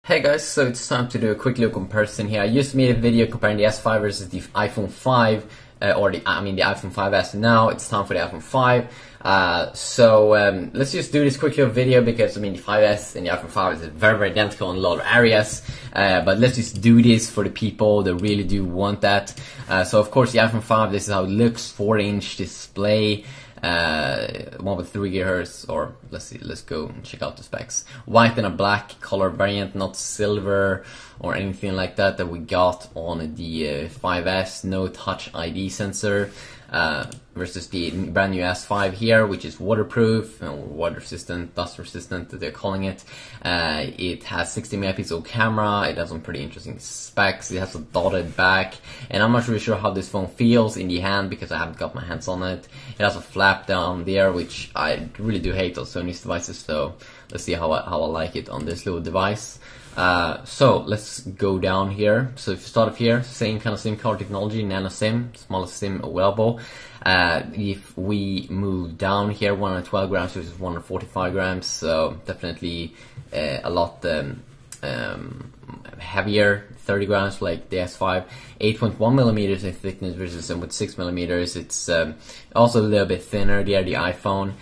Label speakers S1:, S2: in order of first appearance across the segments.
S1: Hey guys, so it's time to do a quick little comparison here. I just made a video comparing the S5 versus the iPhone 5, the iPhone 5s. Now it's time for the iPhone 5. Let's just do this quick little video because the 5s and the iPhone 5 is very identical in a lot of areas. But let's just do this for the people that really do want that. So of course the iPhone 5, this is how it looks, 4-inch display. 1.3 GHz, or let's go and check out the specs. White and a black color variant, not silver or anything like that we got on the 5S. No Touch ID sensor versus the brand new S5 here, which is waterproof, water resistant, dust resistant they're calling it. It has 60 megapixel camera, it has some pretty interesting specs, it has a dotted back, and I'm not really sure how this phone feels in the hand because I haven't got my hands on it. It has a flap down there, which I really do hate on Sony's devices, so let's see how I like it on this little device. So let's go down here. So if you start off here, same kind of SIM card technology, nano SIM, smallest SIM available. If we move down here, 112 grams versus 145 grams, so definitely a lot heavier, 30 grams like the S5, 8.1 millimeters in thickness versus 7.6 millimeters. It's also a little bit thinner there, the iPhone.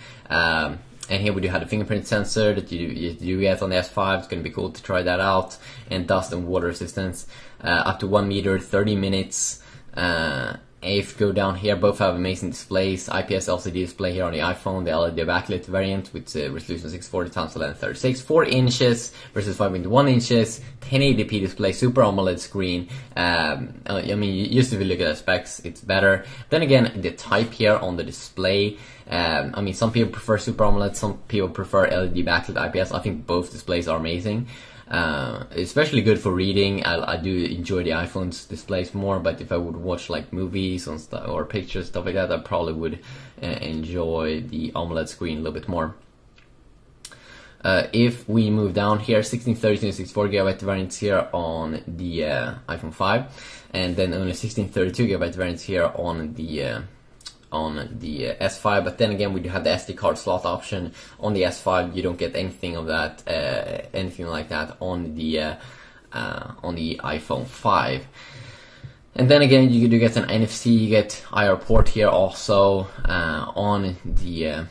S1: And here we do have the fingerprint sensor that you get on the S5. It's going to be cool to try that out. And dust and water resistance, up to 1 meter, 30 minutes. If you go down here, both have amazing displays. IPS LCD display here on the iPhone, the LED backlit variant with resolution 640 x 1136, 4 inches versus 5.1 inches, 1080p display, Super AMOLED screen. Just if you look at the specs, it's better. Then again, the type here on the display. Some people prefer Super AMOLED, some people prefer LED backlit IPS. I think both displays are amazing. Especially good for reading. I do enjoy the iPhone's displays more, but if I would watch like movies and stuff or pictures, stuff like that, I probably would enjoy the AMOLED screen a little bit more. If we move down here, 1632 and 64GB variants here on the iPhone 5, and then only 1632GB variants here on the S5, but then again we do have the SD card slot option on the S5. You don't get anything of that, anything like that on the iPhone 5. And then again you do get an NFC, you get IR port here also on the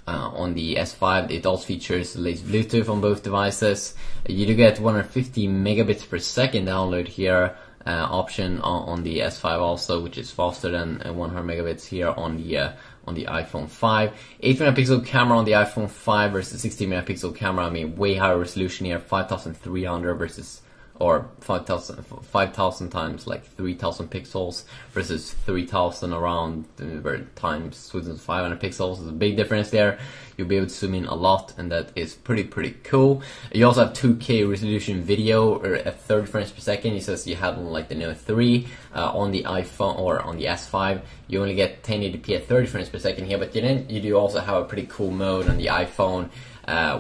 S1: S5. It also features lazy Bluetooth on both devices. You do get 150 megabits per second download here. Option on the S5 also, which is faster than 100 megabits here on the iPhone 5. 8 megapixel camera on the iPhone 5 versus 60 megapixel camera. Way higher resolution here, 5300 versus, or 5000 times like 3000 pixels versus 3000 around times 2500 pixels. There's a big difference there. You'll be able to zoom in a lot, and that is pretty cool. You also have 2K resolution video, or at 30 frames per second. It says you have on like the Note 3 on the iPhone or on the S5. You only get 1080p at 30 frames per second here, but then you do also have a pretty cool mode on the iPhone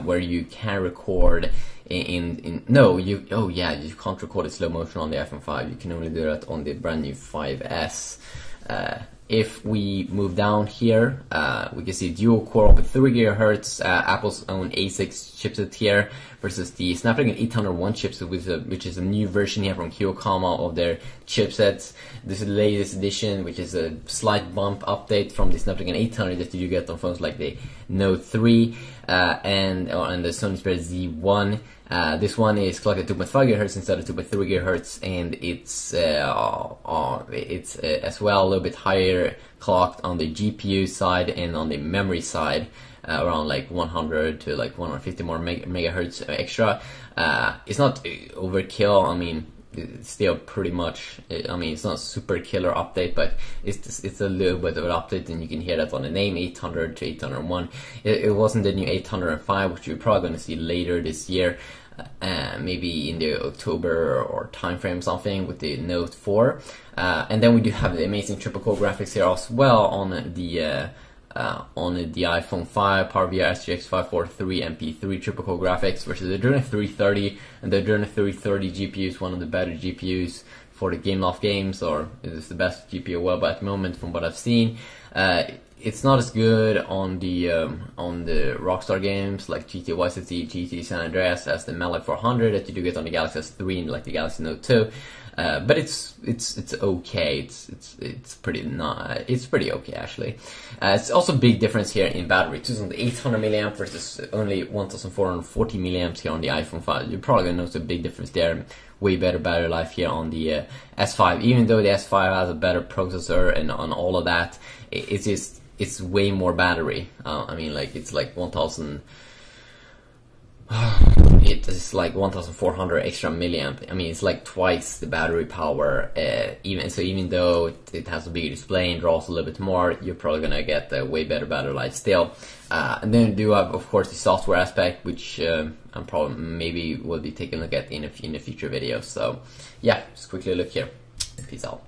S1: where you can record you can't record in slow motion on the iPhone 5. You can only do that on the brand new 5S. If we move down here, we can see dual core with 3 GHz, Apple's own A6 chipset here versus the Snapdragon 801 chipset, which is a new version here from Qualcomm of their chipsets. This is the latest edition, which is a slight bump update from the Snapdragon 800 that you get on phones like the Note 3 and the Sony Xperia Z1. This one is clocked at 2.5 GHz instead of 2.3 GHz, and it's as well a little bit higher clocked on the GPU side and on the memory side, around like 100 to like 150 more megahertz extra. It's not overkill. It's still pretty much, it's not super killer update, but it's a little bit of an update, and you can hear that on the name, 800 to 801. It wasn't the new 805, which we're probably going to see later this year, maybe in the October or time frame something with the Note 4. And then we do have the amazing triple core graphics here as well on the iPhone 5, PowerVR SGX 543 MP3 triple core graphics versus the Adreno 330, and the Adreno 330 GPU is one of the better GPUs for the Gameloft games, or is the best GPU available at the moment from what I've seen. it's not as good on the Rockstar games like GTA Vice City, GTA San Andreas as the Melee 400 that you do get on the Galaxy S3 and like the Galaxy Note 2. But it's okay. It's pretty okay actually. It's also a big difference here in battery. 2,800 milliamp versus only 1,440 milliamps here on the iPhone 5. You're probably gonna notice a big difference there. Way better battery life here on the S5. Even though the S5 has a better processor and on all of that, it's way more battery. I mean, like it's like 1,000. It is like 1,400 extra milliamp. I mean, it's like twice the battery power. Even though it has a bigger display and draws a little bit more, you're probably gonna get a way better battery life still. And then you do have, of course, the software aspect, which I'm probably maybe will be taking a look at in a future videos. So yeah, just quickly look here. Peace out.